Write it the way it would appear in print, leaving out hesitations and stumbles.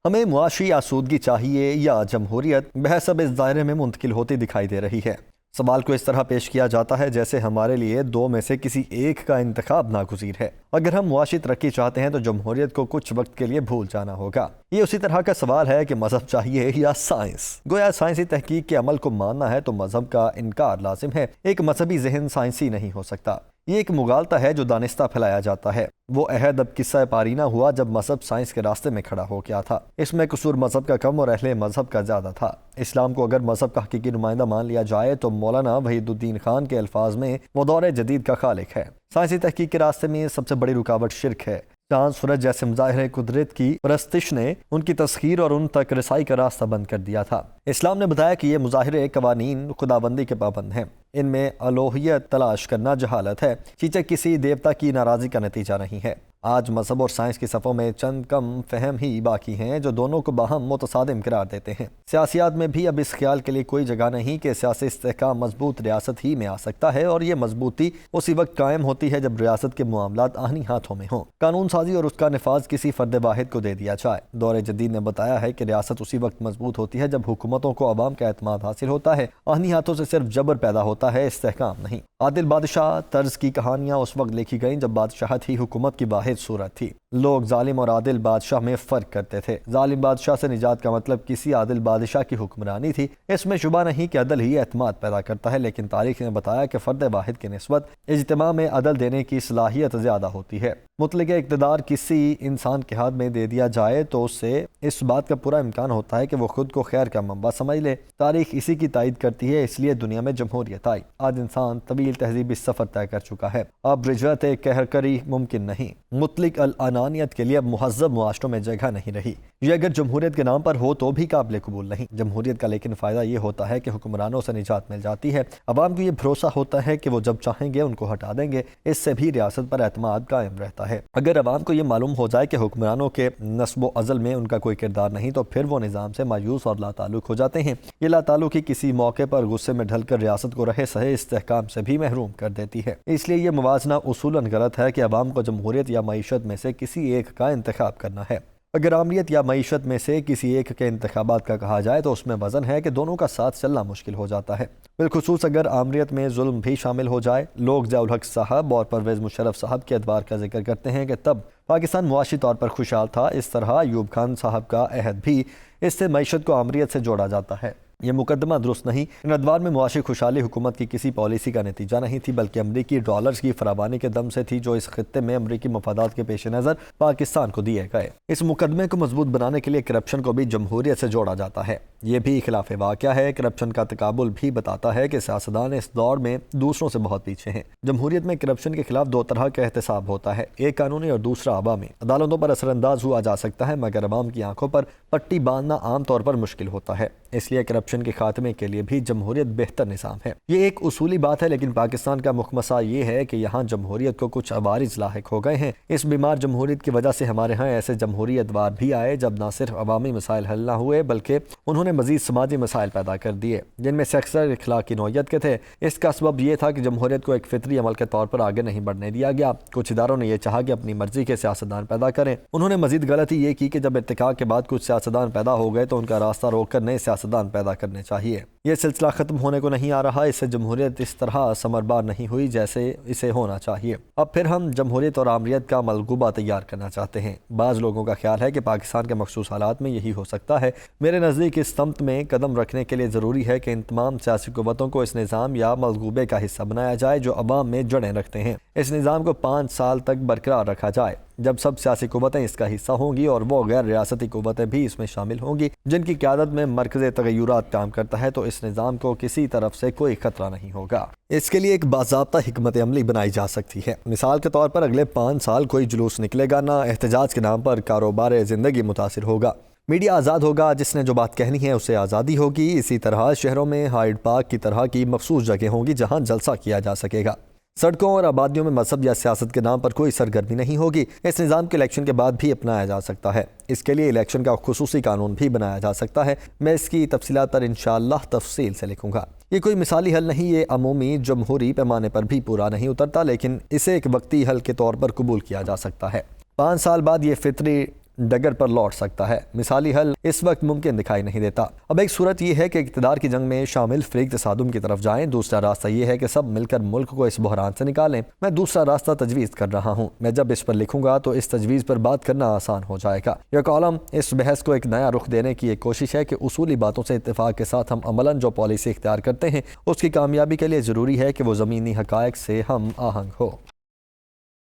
ہمیں معاشی آسودگی چاہیے یا جمہوریت؟ بحث اب اس دائرے میں منتقل ہوتی دکھائی دے رہی ہے۔ سوال کو اس طرح پیش کیا جاتا ہے جیسے ہمارے لیے دو میں سے کسی ایک کا انتخاب ناگزیر ہے۔ اگر ہم معاشی ترقی چاہتے ہیں تو جمہوریت کو کچھ وقت کے لیے بھول جانا ہوگا۔ یہ اسی طرح کا سوال ہے کہ مذہب چاہیے یا سائنس۔ گویا سائنسی تحقیق کے عمل کو ماننا ہے تو مذہب کا انکار لازم ہے۔ ایک مذہبی ذہن سائنسی نہیں ہو سکتا۔ یہ ایک مغالطہ ہے جو دانستہ پھیلایا جاتا ہے۔ وہ عہد اب قصہ پارینہ ہوا جب مذہب سائنس کے راستے میں کھڑا ہو گیا تھا۔ اس میں قصور مذہب کا کم اور اہل مذہب کا زیادہ تھا۔ اسلام کو اگر مذہب کا حقیقی نمائندہ مان لیا جائے تو مولانا وحید الدین خان کے الفاظ میں وہ دور جدید کا خالق ہے۔ سائنسی تحقیق کے راستے میں سب سے بڑی رکاوٹ شرک ہے۔ چاند سورج جیسے مظاہر قدرت کی پرستش نے ان کی تسخیر اور ان تک رسائی کا راستہ بند کر دیا تھا۔ اسلام نے بتایا کہ یہ مظاہرے قوانین خداوندی کے پابند ہیں۔ ان میں الوہیت تلاش کرنا جہالت ہے، چیچہ کسی دیوتا کی ناراضی کا نتیجہ نہیں ہے۔ آج مذہب اور سائنس کی صفوں میں چند کم فہم ہی باقی ہیں جو دونوں کو باہم متصادم قرار دیتے ہیں۔ سیاسیات میں بھی اب اس خیال کے لیے کوئی جگہ نہیں کہ سیاسی استحکام مضبوط ریاست ہی میں آ سکتا ہے، اور یہ مضبوطی اسی وقت قائم ہوتی ہے جب ریاست کے معاملات آہنی ہاتھوں میں ہوں، قانون سازی اور اس کا نفاذ کسی فرد واحد کو دے دیا جائے۔ دور جدید نے بتایا ہے کہ ریاست اسی وقت مضبوط ہوتی ہے جب حکومتوں کو عوام کا اعتماد حاصل ہوتا ہے۔ آہنی ہاتھوں سے صرف جبر پیدا ہوتا ہے، استحکام نہیں۔ عادل بادشاہ طرز کی کہانیاں اس وقت لکھی گئیں جب بادشاہت ہی حکومت کی واحد صورت تھی۔ لوگ ظالم اور عادل بادشاہ میں فرق کرتے تھے۔ ظالم بادشاہ سے نجات کا مطلب کسی عادل بادشاہ کی حکمرانی تھی۔ اس میں شبہ نہیں کہ عدل ہی اعتماد پیدا کرتا ہے، لیکن تاریخ نے بتایا کہ فرد واحد کی نسبت اجتماع میں عدل دینے کی صلاحیت زیادہ ہوتی ہے۔ مطلق اقتدار کسی انسان کے ہاتھ میں دے دیا جائے تو اس سے اس بات کا پورا امکان ہوتا ہے کہ وہ خود کو خیر کا منبع سمجھ لے۔ تاریخ اسی کی تائید کرتی ہے، اس لیے دنیا میں جمہوریت آئی۔ آج انسان طویل تہذیبی سفر طے کر چکا ہے، اب رجعت قہرکری ممکن نہیں۔ مطلق العنانیت کے لیے اب مہذب معاشروں میں جگہ نہیں رہی۔ یہ اگر جمہوریت کے نام پر ہو تو بھی قابل قبول نہیں۔ جمہوریت کا لیکن فائدہ یہ ہوتا ہے کہ حکمرانوں سے نجات مل جاتی ہے۔ عوام کو یہ بھروسہ ہوتا ہے کہ وہ جب چاہیں گے ان کو ہٹا دیں گے۔ اس سے بھی ریاست پر اعتماد قائم رہتا ہے۔ اگر عوام کو یہ معلوم ہو جائے کہ حکمرانوں کے نصب و عزل میں ان کا کوئی کردار نہیں تو پھر وہ نظام سے مایوس اور لاتعلق ہو جاتے ہیں۔ یہ لاتعلقی کسی موقع پر غصے میں ڈھل کر ریاست کو رہے سہے استحکام سے بھی محروم کر دیتی ہے۔ اس لیے یہ موازنہ اصولاً غلط ہے کہ عوام کو جمہوریت یا معیشت میں سے کسی ایک کا انتخاب کرنا ہے۔ اگر آمریت یا معیشت میں سے کسی ایک کے انتخابات کا کہا جائے تو اس میں وزن ہے کہ دونوں کا ساتھ چلنا مشکل ہو جاتا ہے، بالخصوص اگر آمریت میں ظلم بھی شامل ہو جائے۔ لوگ ضیاء الحق صاحب اور پرویز مشرف صاحب کے ادوار کا ذکر کرتے ہیں کہ تب پاکستان معاشی طور پر خوشحال تھا۔ اس طرح ایوب خان صاحب کا عہد بھی، اس سے معیشت کو آمریت سے جوڑا جاتا ہے۔ یہ مقدمہ درست نہیں۔ ان ادوار میں معاشی خوشحالی حکومت کی کسی پالیسی کا نتیجہ نہیں تھی، بلکہ امریکی ڈالرز کی فراوانی کے دم سے تھی جو اس خطے میں امریکی مفادات کے پیش نظر پاکستان کو دیے گئے۔ اس مقدمے کو مضبوط بنانے کے لیے کرپشن کو بھی جمہوریت سے جوڑا جاتا ہے۔ یہ بھی خلاف واقعہ ہے۔ کرپشن کا تقابل بھی بتاتا ہے کہ سیاستدان اس دور میں دوسروں سے بہت پیچھے ہیں۔ جمہوریت میں کرپشن کے خلاف دو طرح کا احتساب ہوتا ہے، ایک قانونی اور دوسرا عوامی۔ عدالتوں پر اثر انداز ہوا جا سکتا ہے مگر عوام کی آنکھوں پر پٹی باندھنا عام طور پر مشکل ہوتا ہے۔ اس لیے کرپشن کے خاتمے کے لیے بھی جمہوریت بہتر نظام ہے۔ یہ ایک اصولی بات ہے، لیکن پاکستان کا مخمصہ یہ ہے کہ یہاں جمہوریت کو کچھ عوارض لاحق ہو گئے ہیں۔ اس بیمار جمہوریت کی وجہ سے ہمارے ہاں ایسے جمہوری ادوار بھی آئے جب نہ صرف عوامی مسائل حل نہ ہوئے بلکہ انہوں نے مزید سماجی مسائل پیدا کر دیے جن میں سے اکثر اخلاقی نوعیت کے تھے۔ اس کا سبب یہ تھا کہ جمہوریت کو ایک فطری عمل کے طور پر آگے نہیں بڑھنے دیا گیا۔ کچھ اداروں نے یہ چاہا کہ اپنی مرضی کے سیاستدان پیدا کریں۔ انہوں نے مزید غلطی یہ کی کہ جب ارتقاء کے بعد کچھ سیاستدان پیدا ہو گئے تو ان کا راستہ روک کر نئے سیاستدان پیدا کرنے چاہیے۔ یہ سلسلہ ختم ہونے کو نہیں آ رہا۔ اس سے جمہوریت اس طرح ثمربار نہیں ہوئی جیسے اسے ہونا چاہیے۔ اب پھر ہم جمہوریت اور آمریت کا ملغوبہ تیار کرنا چاہتے ہیں۔ بعض لوگوں کا خیال ہے کہ پاکستان کے مخصوص حالات میں یہی ہو سکتا ہے۔ میرے نزدیک اس سمت میں قدم رکھنے کے لیے ضروری ہے کہ ان تمام سیاسی قوتوں کو اس نظام یا ملغوبے کا حصہ بنایا جائے جو عوام میں جڑیں رکھتے ہیں۔ اس نظام کو 5 سال تک برقرار رکھا جائے جب سب سیاسی قوتیں اس کا حصہ ہوں گی اور وہ غیر ریاستی قوتیں بھی اس میں شامل ہوں گی جن کی قیادت میں مرکز تغیرات کام کرتا ہے، تو اس نظام کو کسی طرف سے کوئی خطرہ نہیں ہوگا۔ اس کے لیے ایک باضابطہ حکمت عملی بنائی جا سکتی ہے۔ مثال کے طور پر اگلے 5 سال کوئی جلوس نکلے گا نہ احتجاج کے نام پر کاروبار زندگی متاثر ہوگا۔ میڈیا آزاد ہوگا، جس نے جو بات کہنی ہے اسے آزادی ہوگی۔ اسی طرح شہروں میں ہائیڈ پارک کی طرح کی مخصوص جگہ ہوں گی جہاں جلسہ کیا جا سکے گا۔ سڑکوں اور آبادیوں میں مذہب یا سیاست کے نام پر کوئی سرگرمی نہیں ہوگی۔ اس نظام کے الیکشن کے بعد بھی اپنایا جا سکتا ہے۔ اس کے لیے الیکشن کا خصوصی قانون بھی بنایا جا سکتا ہے۔ میں اس کی تفصیلات پر انشاءاللہ تفصیل سے لکھوں گا۔ یہ کوئی مثالی حل نہیں، یہ عمومی جمہوری پیمانے پر بھی پورا نہیں اترتا، لیکن اسے ایک وقتی حل کے طور پر قبول کیا جا سکتا ہے۔ 5 سال بعد یہ فطری ڈگر پر لوٹ سکتا ہے۔ مثالی حل اس وقت ممکن دکھائی نہیں دیتا۔ اب ایک صورت یہ ہے کہ اقتدار کی جنگ میں شامل فریق تصادم کی طرف جائیں، دوسرا راستہ یہ ہے کہ سب مل کر ملک کو اس بحران سے نکالیں۔ میں دوسرا راستہ تجویز کر رہا ہوں۔ میں جب اس پر لکھوں گا تو اس تجویز پر بات کرنا آسان ہو جائے گا۔ یہ کالم اس بحث کو ایک نیا رخ دینے کی ایک کوشش ہے کہ اصولی باتوں سے اتفاق کے ساتھ ہم عملاً جو پالیسی اختیار کرتے ہیں اس کی کامیابی کے لیے ضروری ہے کہ وہ زمینی حقائق سے ہم آہنگ ہو۔